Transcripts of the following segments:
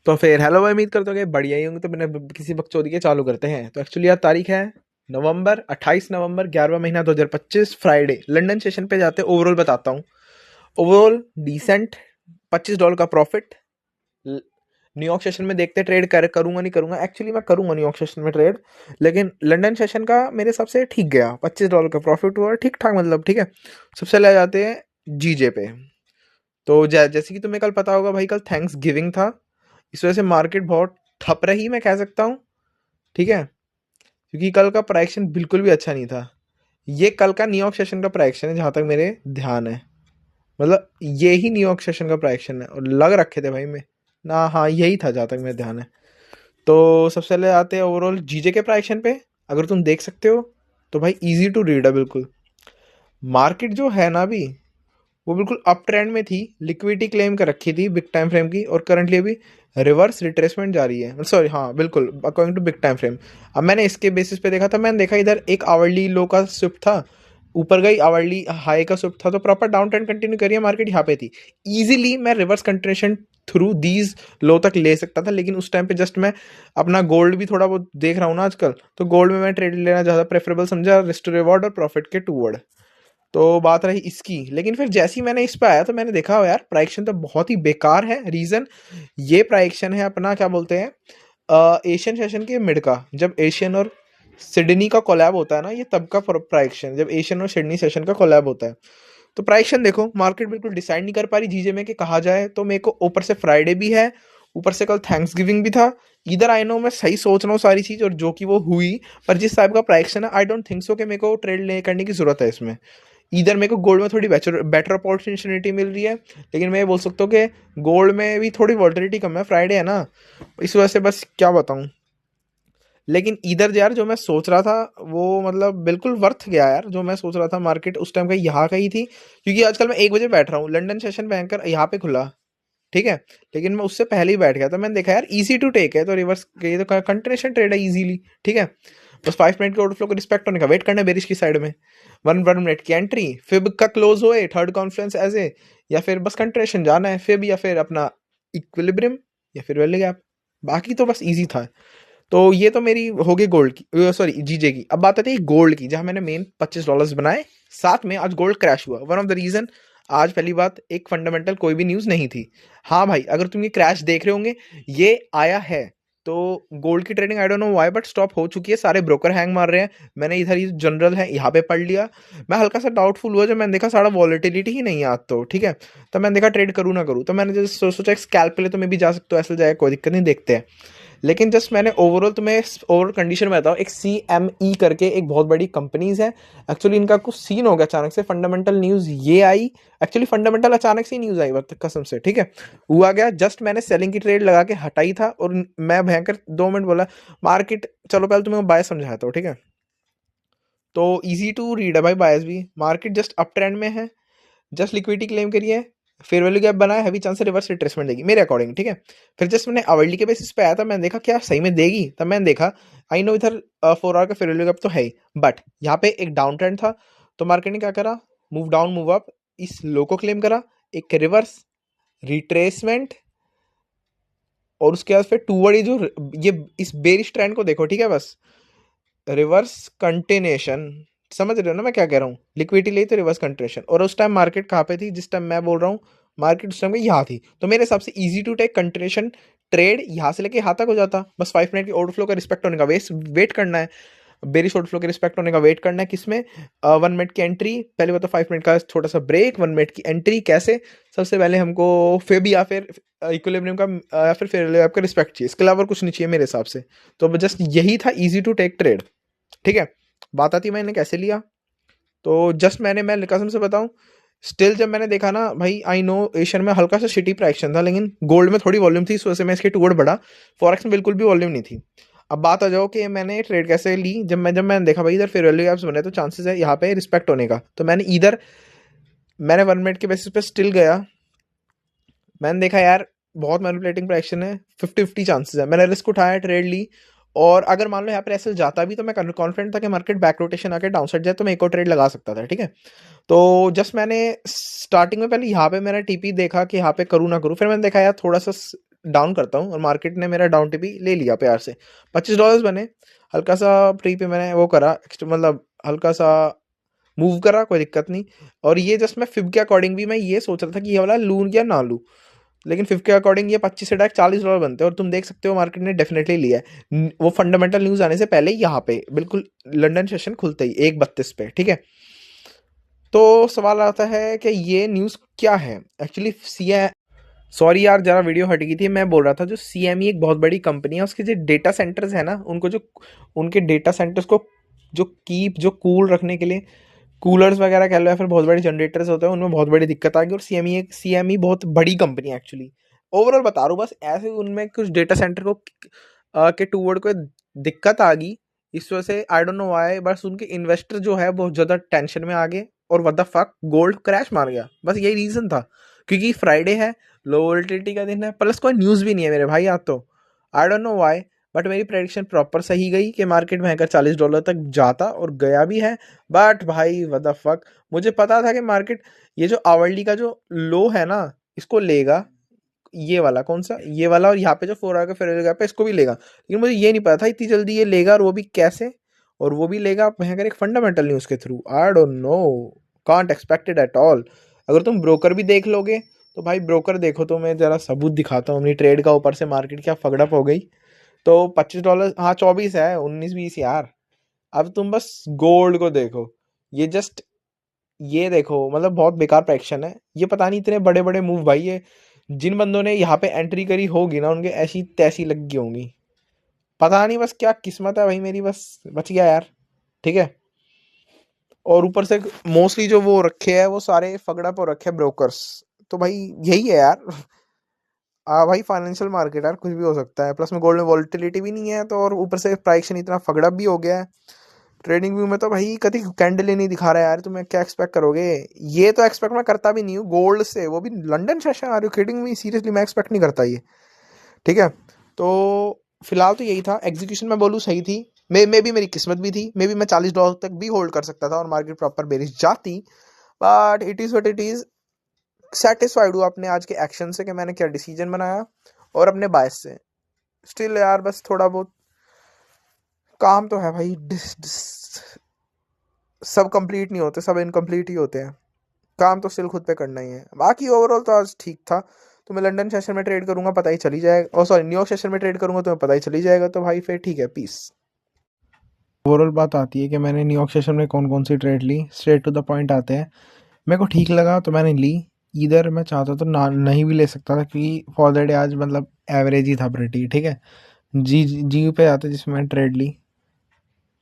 तो फिर हेलो भाई, उम्मीद करते हो कि बढ़िया ही होंगे। तो मैंने किसी बकचोदी के चालू करते हैं। तो एक्चुअली आज तारीख है नवंबर 28 नवंबर 11वां महीना 2025 फ्राइडे। लंदन सेशन पे जाते ओवरऑल बताता हूँ। ओवरऑल डिसेंट, $25 का प्रॉफिट। न्यूयॉर्क सेशन में देखते ट्रेड करूंगा नहीं करूंगा। एक्चुअली मैं करूंगा न्यूयॉर्क सेशन में ट्रेड, लेकिन लंदन सेशन का मेरे हिसाब से ठीक गया। $25 का प्रॉफिट हुआ, ठीक ठाक मतलब ठीक है। सबसे ले जाते हैं जीजे पे। तो जैसे कि तुम्हें कल पता होगा भाई, कल थैंक्स गिविंग था। इस वजह से मार्केट बहुत ठप रही, मैं कह सकता हूँ। ठीक है, क्योंकि कल का प्राइक्शन बिल्कुल भी अच्छा नहीं था। ये कल का न्यूयॉर्क सेशन का प्राइक्शन है जहां तक मेरे ध्यान है। मतलब ये ही न्यूयॉर्क सेशन का प्राइक्शन है, और लग रखे थे भाई मैं ना, हाँ यही था जहां तक मेरे ध्यान है। तो सबसे पहले आते हैं ओवरऑल जीजे के प्राइक्शन पे। अगर तुम देख सकते हो तो भाई इजी टू रीड है बिल्कुल। मार्केट जो है ना अभी, वो बिल्कुल अप ट्रेंड में थी। लिक्विडिटी क्लेम कर रखी थी बिग टाइम फ्रेम की, और करंटली अभी रिवर्स रिट्रेसमेंट जा रही है। सॉरी, हाँ बिल्कुल according to big time frame. अब मैंने इसके बेसिस पे देखा था, मैंने देखा इधर एक आवरली लो का स्विफ्ट था, ऊपर गई आवरली हाई का स्विफ्ट था, तो प्रॉपर डाउन ट्रेंड कंटिन्यू करिए। मार्केट यहाँ पे थी, इजीली मैं रिवर्स कंटिन्यूएशन थ्रू दीज लो तक ले सकता था। लेकिन उस टाइम पे जस्ट मैं अपना गोल्ड भी थोड़ा बहुत देख रहा हूँ ना आजकल, तो गोल्ड में मैं ट्रेड लेना ज़्यादा प्रेफरेबल समझा, रिस्क टू रिवॉर्ड और प्रॉफिट के टूवर्ड। तो बात रही इसकी। लेकिन फिर जैसे ही मैंने इस पे आया तो मैंने देखा यार प्राइक्शन तो बहुत ही बेकार है। रीजन ये प्राइक्शन है अपना क्या बोलते हैं, एशियन सेशन के मिड का। जब एशियन और सिडनी का कोलैब होता है ना, ये तब का प्राइक्शन, जब एशियन और सिडनी सेशन का कोलैब होता है। तो प्राइक्शन देखो, मार्केट बिल्कुल डिसाइड नहीं कर पा रही जीजे में कि कहा जाए। तो मेरे को ऊपर से फ्राइडे भी है, ऊपर से कल थैंक्स गिविंग भी था। इधर आई नो मैं सही सोच रहा हूँ सारी चीज, और जो कि वो हुई। पर जिस टाइप का प्राइक्शन है, आई डोंट थिंक सो कि मेरे को ट्रेड ले करने की जरूरत है इसमें। इधर मेरे को गोल्ड में थोड़ी बेटर अपॉर्चुनिटी मिल रही है, लेकिन मैं ये बोल सकता हूँ कि गोल्ड में भी थोड़ी वॉल्टिलिटी कम है। फ्राइडे है ना, इस वजह से बस क्या बताऊँ। लेकिन इधर यार जो मैं सोच रहा था, वो मतलब बिल्कुल वर्थ गया यार। जो मैं सोच रहा था मार्केट उस टाइम का यहाँ का ही थी, क्योंकि आजकल मैं 1 बजे बैठ रहा हूँ। लंदन सेशन बैंकर यहाँ पे खुला, ठीक है, लेकिन मैं उससे पहले ही बैठ गया था। मैंने देखा यार इजी टू टेक है, तो रिवर्स ये तो कंटिन्यूएशन ट्रेड है इजीली। ठीक है, बस 5 मिनट के ऑर्डर फ्लो को रिस्पेक्ट होने का वेट करना है बेरिश की साइड में। 1 मिनट की एंट्री, फिब का क्लोज होए थर्ड कॉन्फ्रेंस एज ए, या फिर बस कंटिन्यूएशन जाना है फिब, या फिर अपना इक्विलिब्रियम, या फिर वैल्यू गैप। बाकी तो बस इजी था। तो ये तो मेरी होगी गोल्ड की, सॉरी जीजे की। अब बात आती है गोल्ड की, जहां मैंने मेन $25 बनाए। साथ में आज गोल्ड क्रैश हुआ। वन ऑफ द रीजन, आज पहली बात एक फंडामेंटल कोई भी न्यूज नहीं थी। हाँ भाई, अगर तुम ये क्रैश देख रहे होंगे, ये आया है तो गोल्ड की trading I don't know why but stop हो चुकी है। सारे ब्रोकर हैंग मार रहे हैं। मैंने इधर ये जनरल है यहाँ पे पढ़ लिया। मैं हल्का सा डाउटफुल हुआ जब मैंने देखा सारा वॉलेटिलिटी ही नहीं है आज तो। ठीक है, तो मैंने देखा ट्रेड करूँ ना करूँ, तो मैंने जैसे सोचा स्कैल्प पे ले तो मैं भी जा सकता हूँ, ऐसे जाए कोई दिक्कत नहीं, देखते हैं। लेकिन जस्ट मैंने ओवरऑल तुम्हें ओवरऑल कंडीशन में बताऊँ, एक CME करके एक बहुत बड़ी कंपनीज है। एक्चुअली इनका कुछ सीन हो गया अचानक से, फंडामेंटल न्यूज ये आई। एक्चुअली फंडामेंटल अचानक से न्यूज आई कसम से। ठीक है, हुआ गया जस्ट मैंने सेलिंग की ट्रेड लगा के हटाई था, और मैं भयंकर 2 मिनट बोला मार्केट। चलो पहले तुम्हें बाय समझाता हूँ, ठीक है। तो इजी टू रीड है भाई बायस भी। मार्केट जस्ट अप ट्रेंड में है, जस्ट लिक्विडिटी क्लेम करिए, फेयर वैल्यू गैप बनाया, हैवी चांस से रिवर्स रिट्रेसमेंट देगी मेरे अकॉर्डिंग। ठीक है, फिर जस्ट मैंने आवरली के बेसिस पे आया था, मैंने देखा क्या सही में देगी। तब मैंने देखा आई नो इधर 4 आवर का फेयर वैल्यू गैप तो है ही, बट यहाँ पे एक डाउन ट्रेंड था। तो मार्केट ने क्या करा, मूव डाउन मूव अप, इस लो को क्लेम करा, एक रिवर्स रिट्रेसमेंट, और उसके बाद फिर टूवर्ड ये जो ये इस बेरिश ट्रेंड को देखो। ठीक है, बस रिवर्स कंटिन्यूएशन। समझ रहे हो ना मैं क्या कह रहा हूँ। लिक्विडिटी ली तो रिवर्स कंटिन्यूएशन, और उस टाइम मार्केट कहाँ पे थी जिस टाइम मैं बोल रहा हूँ। मार्केट उस टाइम पे यहाँ थी। तो मेरे हिसाब से easy to take continuation trade यहाँ से लेके यहाँ तक हो जाता। बस 5 मिनट की ऑर्डर फ्लो का रिस्पेक्ट होने का वेट करना है। बेरिश ऑर्डर फ्लो के रिस्पेक्ट होने का वेट करना है किसमें, 1 मिनट की एंट्री पहले, बताओ 5 मिनट का छोटा सा ब्रेक, 1 मिनट की एंट्री कैसे। सबसे पहले हमको फेब या फिर इक्विलिब्रियम का या फिर फेयर आपका रिस्पेक्ट चाहिए, इसके अलावा कुछ नहीं चाहिए मेरे हिसाब से। तो जस्ट यही था इजी टू टेक ट्रेड। ठीक है, बात आती है मैंने कैसे लिया। तो जस्ट मैं कसम से बताऊं, स्टिल जब मैंने देखा ना भाई, आई नो एशियन में हल्का सा शिटी प्राइक्शन था, लेकिन गोल्ड में थोड़ी वॉल्यूम थी, इस वजह से मैं इसके टूवर्ड बढ़ा। फॉरेक्स में बिल्कुल भी वॉल्यूम नहीं थी। अब बात आ जाओ कि मैंने ट्रेड कैसे ली। जब मैंने देखा भाई इधर फेयर वैल्यू गैप्स बने, तो चांसेस है यहाँ पे रिस्पेक्ट होने का। तो मैंने 1 मिनट के बेसिस पे स्टिल गया। मैंने देखा यार बहुत मैनिपुलेटिंग प्राइक्शन है, 50-50 चांसेस है। मैंने रिस्क उठाया, ट्रेड ली, और अगर मान लो यहाँ पर ऐसे जाता भी, तो मैं कॉन्फिडेंट था कि मार्केट बैक रोटेशन आके डाउन साइड जाए, तो मैं एक और ट्रेड लगा सकता था। ठीक है, तो जस्ट मैंने स्टार्टिंग में पहले यहाँ पे मैंने टीपी देखा कि यहाँ पे करूँ ना करूँ। फिर मैंने देखा यार थोड़ा सा डाउन करता हूँ और मार्केट ने मेरा डाउन टिपी ले लिया प्यार से, $25 बने, हल्का सा प्री पे मैंने वो करा मतलब हल्का सा मूव करा, कोई दिक्कत नहीं। और ये जस्ट मैं फिब के अकॉर्डिंग भी मैं ये सोच रहा था कि ये वाला लूँ या ना लूँ, लेकिन फिब के अकॉर्डिंग ये 25 से डायरेक्ट $40 बनते हैं और तुम देख सकते हो मार्केट ने डेफिनेटली लिया है वो फंडामेंटल न्यूज़ आने से पहले ही यहाँ पे बिल्कुल लंदन सेशन खुलते ही 1:32 पे, ठीक है। तो सवाल आता है कि ये न्यूज़ क्या है एक्चुअली। सॉरी यार जरा वीडियो हट गई थी, मैं बोल रहा था जो CME एक बहुत बड़ी कंपनी है, उसके जो डेटा सेंटर्स है ना, उनको जो उनके डेटा सेंटर्स को जो कूल रखने के लिए कूलर्स वगैरह कह लो या फिर बहुत बड़े जनरेटर्स होते हैं, उनमें बहुत बड़ी दिक्कत आ गई। और CME बहुत बड़ी कंपनी है एक्चुअली, ओवरऑल बता रहा हूँ बस, ऐसे उनमें कुछ डेटा सेंटर को के टूवर्ड को दिक्कत आ गई, इस वजह से आई डोंट नो व्हाई, बस उनके इन्वेस्टर जो है बहुत ज़्यादा टेंशन में आ गए और what the fuck gold crash मार गया, बस यही रीज़न था। क्योंकि फ्राइडे है, लो वोलेटिलिटी का दिन है, प्लस कोई न्यूज़ भी नहीं है मेरे भाई आज तो, I don't know why, but मेरी प्रेडिक्शन प्रॉपर सही गई कि मार्केट महंगा $40 तक जाता और गया भी है। बट भाई व्हाट द फक, मुझे पता था कि मार्केट ये जो आवरली का जो लो है ना इसको लेगा, ये वाला कौन सा, ये वाला, और यहाँ पे जो 4 आवर का फेयर गैप है इसको भी लेगा, लेकिन मुझे ये नहीं पता था इतनी जल्दी ये लेगा, और वो भी कैसे, और वो भी लेगा भयंकर एक फंडामेंटल न्यूज़ के through. I don't know, can't expected at all. अगर तुम ब्रोकर भी देख लोगे तो भाई ब्रोकर देखो, तो मैं जरा सबूत दिखाता हूँ अपनी ट्रेड का, ऊपर से मार्केट क्या फगड़प हो गई। तो $25, हाँ 24 है, 19-20 यार। अब तुम बस गोल्ड को देखो, ये जस्ट ये देखो, मतलब बहुत बेकार प्रेडिक्शन है ये, पता नहीं इतने बड़े बड़े मूव भाई, ये जिन बंदों ने यहाँ पे एंट्री करी होगी ना उनके ऐसी तैसी लग गई होंगी, पता नहीं बस क्या किस्मत है भाई मेरी, बस बच गया यार, ठीक है। और ऊपर से मोस्टली जो वो रखे हैं वो सारे फगड़ा पर रखे हैं ब्रोकर्स, तो भाई यही है यार। भाई फाइनेंशियल मार्केट यार कुछ भी हो सकता है, प्लस में गोल्ड में वॉलेटिलिटी भी नहीं है, तो और ऊपर से प्राइस इतना फगड़ा भी हो गया है। ट्रेडिंग व्यू में तो भाई कभी कैंडल ही नहीं दिखा रहा है यार, तुम्हें क्या एक्सपेक्ट करोगे, ये तो एक्सपेक्ट मैं करता भी नहीं हूँ गोल्ड से, वो भी London session, are you kidding me, seriously मैं एक्सपेक्ट नहीं करता ये, ठीक है। तो फिलहाल तो यही था, एग्जीक्यूशन में बोलूँ सही थी, मे भी मेरी किस्मत भी थी, मे भी मैं $40 तक भी होल्ड कर सकता था और मार्केट प्रॉपर बेरिश जाती, but it is what it is. Satisfied हूँ अपने आज के एक्शन से कि मैंने क्या डिसीजन बनाया और अपने बायस से। स्टिल यार बस थोड़ा बहुत काम तो है भाई, सब कंप्लीट नहीं होते, सब इनकम्प्लीट ही होते हैं, काम तो स्टिल खुद पे करना ही है। बाकी ओवरऑल तो आज ठीक था। तो मैं लंदन सेशन में ट्रेड करूंगा पता ही चली जाएगा, और सॉरी न्यूयॉर्क सेशन में ट्रेड करूंगा तो पता ही चली जाएगा, तो भाई फिर ठीक है, पीस। ओवरऑल बात आती है कि मैंने न्यूयॉर्क सेशन में कौन कौन सी ट्रेड ली, स्ट्रेट टू द पॉइंट आते हैं। मेरे को ठीक लगा तो मैंने ली, इधर मैं चाहता तो ना नहीं भी ले सकता था, क्योंकि फॉर द डे आज मतलब एवरेज ही था प्रेटी, ठीक है। जी पे आते जिसमें मैंने ट्रेड ली,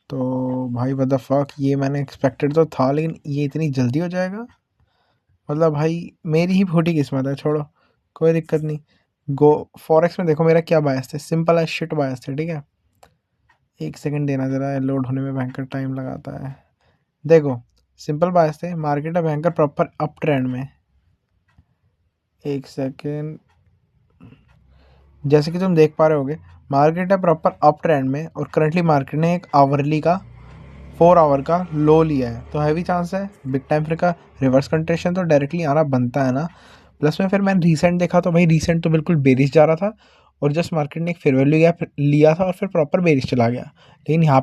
तो भाई व्हाट द फक, ये मैंने एक्सपेक्टेड तो था, लेकिन ये इतनी जल्दी हो जाएगा, मतलब भाई मेरी ही खोटी किस्मत है, छोड़ो कोई दिक्कत नहीं। गो फॉरेक्स में देखो मेरा क्या बायस थे, सिंपल एज शिट बायस थे, ठीक है। एक सेकंड देना ज़रा, लोड होने में भयंकर टाइम लगाता है। देखो सिंपल बायस थे, मार्केट है भयंकर प्रॉपर अप ट्रेंड में, एक सेकेंड, जैसे कि तुम देख पा रहे होगे मार्केट है प्रॉपर अप ट्रेंड में, और करंटली मार्केट ने एक आवरली का 4 आवर का लो लिया है, तो हैवी चांस है बिग टाइम फ्रेम का रिवर्स कंट्रेक्शन तो डायरेक्टली आना बनता है ना। प्लस में फिर मैंने रीसेंट देखा तो भाई रीसेंट तो बिल्कुल बेरिश जा रहा था, और जस्ट मार्केट ने एक फेयर वैल्यू लिया था और फिर प्रॉपर बेरिश चला गया। लेकिन यहाँ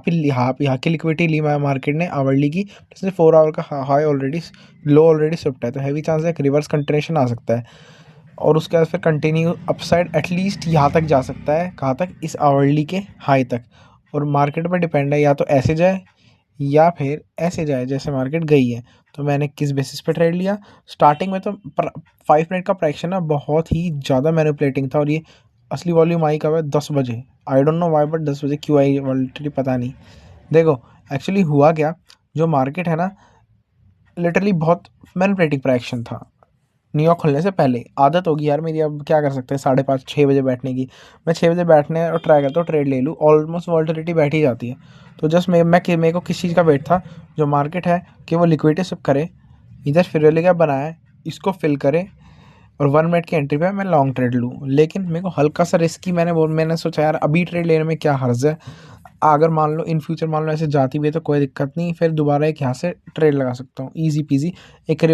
की लिक्विडिटी ली मार्केट ने आवरली की, प्लस 4 आवर का हाई ऑलरेडी, लो ऑलरेडी स्विफ्ट है, तो हैवी चांस है एक रिवर्स कंट्रेक्शन आ सकता है, और उसके बाद फिर कंटिन्यू अपसाइड एटलीस्ट यहाँ तक जा सकता है, कहाँ तक, इस आवरली के हाई तक। और मार्केट पर डिपेंड है, या तो ऐसे जाए या फिर ऐसे जाए जैसे मार्केट गई है। तो मैंने किस बेसिस पे ट्रेड लिया, स्टार्टिंग में तो 5 मिनट का प्राइक्शन ना बहुत ही ज़्यादा मैनिपुलेटिंग था, और ये असली वॉल्यूम आई कब है 10 बजे, I don't know why, but 10 बजे क्यों आई वॉलिटिलिटी पता नहीं। देखो एक्चुअली हुआ क्या, जो मार्केट है ना लिटरली बहुत मैनिपुलेटिंग प्राइक्शन था, न्यूयॉर्क खुलने से पहले। आदत होगी यार मेरी, अब क्या कर सकते हैं, 5:30-6 बजे बैठने की, मैं 6 बजे बैठने और ट्राई करता हूँ ट्रेड ले लूँ, ऑलमोस्ट वॉल्टिलिटी बैठ ही जाती है। तो जस्ट मेरे को किस चीज़ का वेट था, जो मार्केट है कि वो लिक्विडिटी सिप करे, इधर फिर क्या बनाए, इसको फिल करे, और 1 मिनट की एंट्री पे मैं लॉन्ग ट्रेड लूँ। लेकिन मेरे को हल्का सा रिस्की, मैंने सोचा यार अभी ट्रेड लेने में क्या हर्ज है, अगर मान लो इन फ्यूचर मान लो ऐसे जाती भी है तो कोई दिक्कत नहीं, फिर दोबारा एक यहाँ से ट्रेड लगा सकता हूँ ईजी पीजी। एक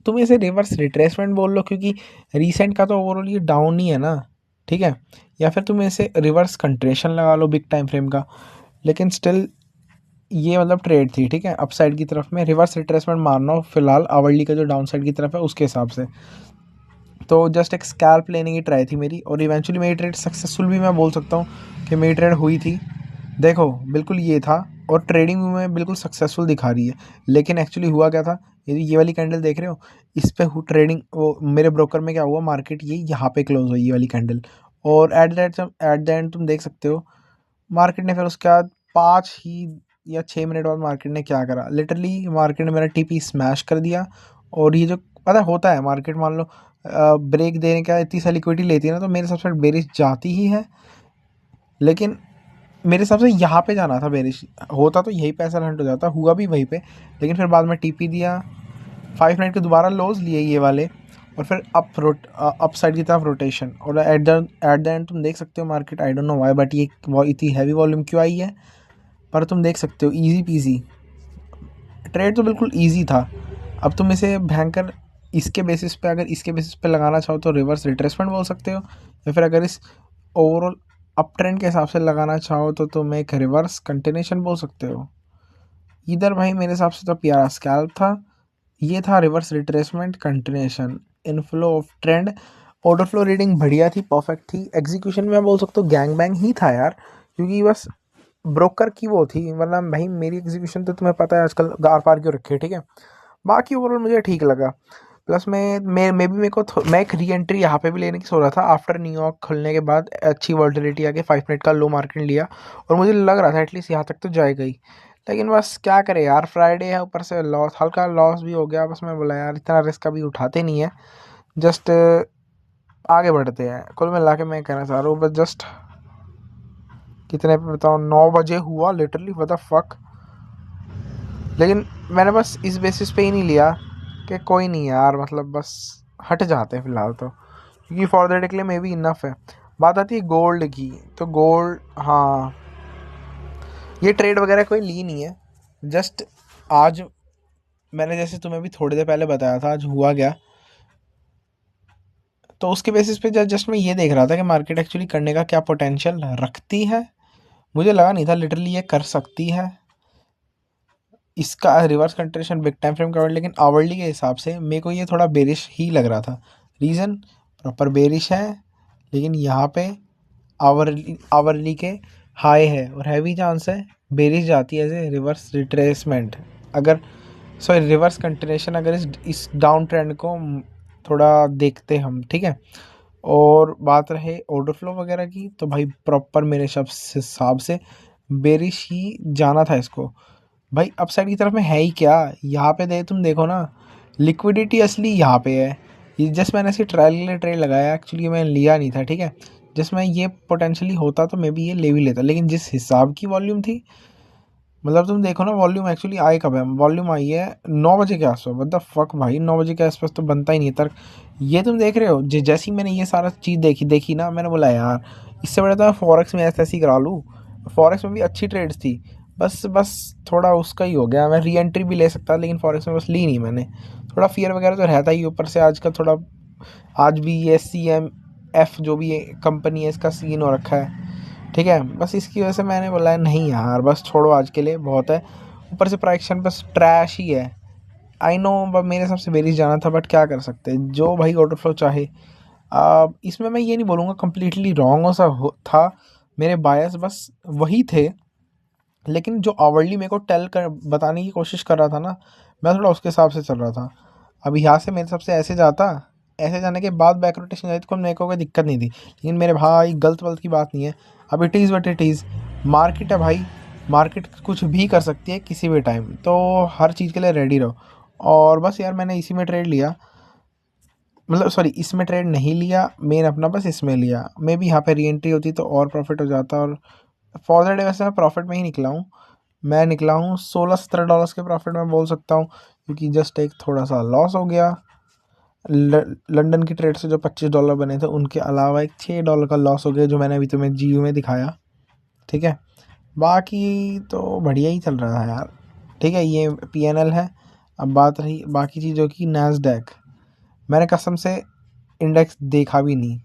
तुम इसे रिवर्स रिट्रेसमेंट बोल लो, क्योंकि रीसेंट का तो ओवरऑल ये डाउन ही है ना, ठीक है, या फिर तुम इसे रिवर्स कंट्रेशन लगा लो बिग टाइम फ्रेम का, लेकिन स्टिल ये मतलब ट्रेड थी, ठीक है, अपसाइड की तरफ में रिवर्स रिट्रेसमेंट मारना हो फिलहाल आवरली का जो डाउन साइड की तरफ है उसके हिसाब से। तो जस्ट एक स्कैल्प लेने की ट्राई थी मेरी, और इवेंचुअली मेरी ट्रेड सक्सेसफुल भी मैं बोल सकता हूँ कि मेरी ट्रेड हुई थी। देखो बिल्कुल ये था, और ट्रेडिंग में बिल्कुल सक्सेसफुल दिखा रही है, लेकिन एक्चुअली हुआ क्या था, ये वाली कैंडल देख रहे हो, इस पे ट्रेडिंग वो मेरे ब्रोकर में क्या हुआ, मार्केट ये यहाँ पे क्लोज हुई ये वाली कैंडल, और एट द एंड तुम देख सकते हो मार्केट ने फिर उसके बाद 5 या 6 मिनट बाद मार्केट ने क्या करा, लिटरली मार्केट ने मेरा टीपी स्मैश कर दिया। और ये जो पता होता है मार्केट मान लो ब्रेक देने का इतनी सा लिक्विडिटी लेती है ना, तो मेरे हिसाब से बेरिश जाती ही है, लेकिन मेरे हिसाब से यहाँ पे जाना था बेरिश, होता तो यही पैसा हंट हो जाता, हुआ भी वहीं पे, लेकिन फिर बाद में टीपी दिया, 5 मिनट के दोबारा लोज लिए ये वाले, और फिर अप साइड की तरफ रोटेशन, और एट द एंड तुम देख सकते हो market, I don't know why, but ये इतनी हैवी वॉल्यूम क्यों आई है, पर तुम देख सकते हो इजी पीजी ट्रेड तो बिल्कुल इजी था। अब तुम इसे भयंकर इसके बेसिस पे, अगर इसके बेसिस पे लगाना चाहो तो रिवर्स रिट्रेसमेंट बोल सकते हो, या फिर अगर इस ओवरऑल अप ट्रेंड के हिसाब से लगाना चाहो तो तुम एक रिवर्स कंटिन्यूशन बोल सकते हो। इधर भाई मेरे हिसाब से तो प्यारा स्कैल्प था, ये था reverse retracement continuation, inflow of trend, order flow reading बढ़िया थी, परफेक्ट थी, एग्जीक्यूशन में बोल सकते हो गैंग बैंग ही था यार, क्योंकि बस ब्रोकर की वो थी, वरना भाई मेरी एग्जीक्यूशन तो तुम्हें पता है आजकल गार पार क्यों रखी है, ठीक है। बाकी ओवरऑल मुझे ठीक लगा, प्लस मैं भी मेरे को मैं एक री एंट्री यहाँ पे भी लेने की सोच रहा था, आफ्टर न्यूयॉर्क खुलने के बाद अच्छी वॉल्टिलिटी आके 5 मिनट का लो मार्केट लिया, और मुझे लग रहा था एटलीस्ट यहाँ तक तो जाएगा ही, लेकिन बस क्या करे यार, फ्राइडे है, ऊपर से लॉस, हल्का लॉस भी हो गया, बस मैं बोला यार इतना रिस्क अभी उठाते नहीं है, जस्ट आगे बढ़ते हैं। कुल मिला के मैं कहना चाह रहा हूँ बस जस्ट कितने पे बताओ, 9 बजे हुआ लिटरली, व्हाट द फक, लेकिन मैंने बस इस बेसिस पे ही नहीं लिया कि कोई नहीं यार, मतलब बस हट जाते हैं फिलहाल तो, क्योंकि फॉर द डे के लिए मे बी इनफ है। बात आती है गोल्ड की, तो गोल्ड, हाँ ये ट्रेड वगैरह कोई ली नहीं है, जस्ट आज मैंने जैसे तुम्हें भी थोड़ी देर पहले बताया था आज हुआ गया, तो उसके बेसिस पे जस्ट मैं ये देख रहा था कि मार्केट एक्चुअली करने का क्या पोटेंशियल रखती है, मुझे लगा नहीं था लिटरली ये कर सकती है इसका रिवर्स कंट्रेशन बिग टाइम फ्रेम का, लेकिन आवरली के हिसाब से मेरे को ये थोड़ा बेरिश ही लग रहा था, रीज़न प्रॉपर बेरिश है, लेकिन यहाँ पे आवरली के हाई है, और हैवी चांस है बेरिश जाती है एज ए रिवर्स रिट्रेसमेंट, अगर सॉरी रिवर्स कंटिन्यूशन, अगर इस डाउन ट्रेंड को थोड़ा देखते हम, ठीक है। और बात रहे ऑर्डर फ्लो वगैरह की, तो भाई प्रॉपर मेरे हिसाब से बेरिश ही जाना था इसको, भाई अपसाइड की तरफ में है ही क्या, यहाँ पे तुम देखो ना, लिक्विडिटी असली यहाँ पे है, ये जस्ट मैंने इसकी ट्रायल के लिए ट्रेड लगाया, एक्चुअली मैं लिया नहीं था, ठीक है, जिसमें ये पोटेंशली होता तो मैं भी ये ले भी लेता, लेकिन जिस हिसाब की वॉल्यूम थी, मतलब तुम देखो ना वॉल्यूम एक्चुअली आई कब है, वॉल्यूम आई है 9 बजे के आसपास, व्हाट द फक भाई, 9 बजे के आसपास तो बनता ही नहीं है तर्क, ये तुम देख रहे हो, जैसे ही मैंने ये सारा चीज़ देखी ना, मैंने बोला यार इससे बड़ा तो मैं फॉरेक्स में ऐसे ऐसे ही करा लूँ, फॉरेक्स में भी अच्छी ट्रेड्स थी, बस थोड़ा उसका ही हो गया, मैं री एंट्री भी ले सकता, लेकिन फॉरेक्स में बस ली नहीं मैंने, थोड़ा फियर वगैरह तो रहता ही, ऊपर से आज का थोड़ा, आज भी ये CMF जो भी कंपनी है इसका सीन हो रखा है, ठीक है, बस इसकी वजह से मैंने बोला है नहीं यार बस छोड़ो आज के लिए बहुत है, ऊपर से प्राइक्शन बस ट्रैश ही है, आई नो मेरे हिसाब से बेरीज जाना था, बट क्या कर सकते हैं, जो भाई ऑर्डर फ्लो चाहे। इसमें मैं ये नहीं बोलूँगा कम्प्लीटली रॉन्ग था, मेरे बायस बस वही थे, लेकिन जो आवरली मेरे को बताने की कोशिश कर रहा था ना, मैं थोड़ा उसके हिसाब से चल रहा था। अब यहाँ से मेरे हिसाब से ऐसे जाता, ऐसे जाने के बाद बैक रोटेशन जाती तो मेरे को कोई दिक्कत नहीं थी, लेकिन मेरे भाई गलत वलत की बात नहीं है, अब it is what it is, market है भाई, मार्केट कुछ भी कर सकती है किसी भी टाइम, तो हर चीज़ के लिए रेडी रहो। और बस यार मैंने इसी में ट्रेड लिया, मतलब सॉरी इसमें ट्रेड नहीं लिया, मेन अपना बस इसमें लिया, मे भी यहाँ पे री एंट्री होती तो और प्रॉफिट हो जाता, और फॉर द डे वैसे मैं प्रॉफिट में ही निकला हूँ, मैं निकला हूँ $16-17 के प्रॉफिट में बोल सकता हूँ, क्योंकि जस्ट एक थोड़ा सा लॉस हो गया, लंदन की ट्रेड से जो $25 बने थे उनके अलावा एक $6 का लॉस हो गया, जो मैंने अभी तुम्हें GU में दिखाया, ठीक है, बाकी तो बढ़िया ही चल रहा है यार, ठीक है, ये PNL है। अब बात रही बाकी चीज़ों की, नैस्डैक मैंने कसम से इंडेक्स देखा भी नहीं,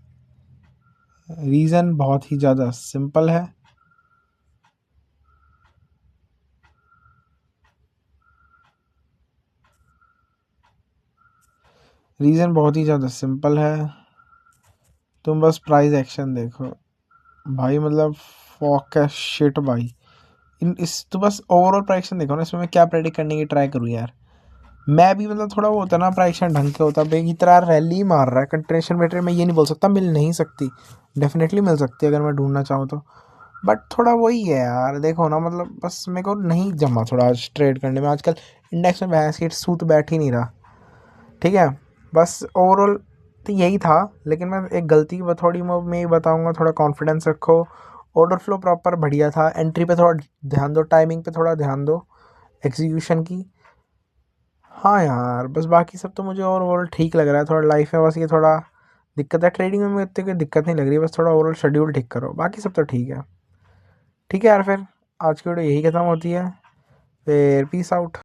रीज़न बहुत ही ज़्यादा सिंपल है। रीज़न बहुत ही ज़्यादा सिंपल है, तुम बस प्राइस एक्शन देखो भाई, मतलब फॉक का शिट भाई। इन इस तो बस ओवरऑल प्राइस एक्शन देखो ना, इसमें मैं क्या प्रेडिक्ट करने की ट्राई करूँ यार। मैं भी मतलब थोड़ा वो होता ना, प्राइस एक्शन ढंग के होता, भाई इतना रैली मार रहा है कंटिन्यूएशन बैटरी, मैं ये नहीं बोल सकता मिल नहीं सकती, डेफिनेटली मिल सकती है अगर मैं ढूंढना चाहूँ तो। बट थोड़ा वही है यार, देखो ना मतलब बस मेरे को नहीं जमा थोड़ा आज ट्रेड करने में, आजकल इंडेक्स में भैंस की सूत बैठ ही नहीं रहा। ठीक है, बस ओवरऑल तो यही था। लेकिन मैं एक गलती थोड़ी मैं ये बताऊंगा, थोड़ा कॉन्फिडेंस रखो। ऑर्डर फ्लो प्रॉपर बढ़िया था, एंट्री पे थोड़ा ध्यान दो, टाइमिंग पे थोड़ा ध्यान दो, एग्जीक्यूशन की। हाँ यार, बस बाकी सब तो मुझे ओवरऑल ठीक लग रहा है। थोड़ा लाइफ में बस ये थोड़ा दिक्कत है, ट्रेडिंग में मुझे इतनी कोई दिक्कत नहीं लग रही है, बस थोड़ा ओवरऑल शेड्यूल ठीक करो, बाकी सब तो ठीक है। ठीक है यार, फिर आज की वीडियो यही ख़त्म होती है, फिर पीस आउट।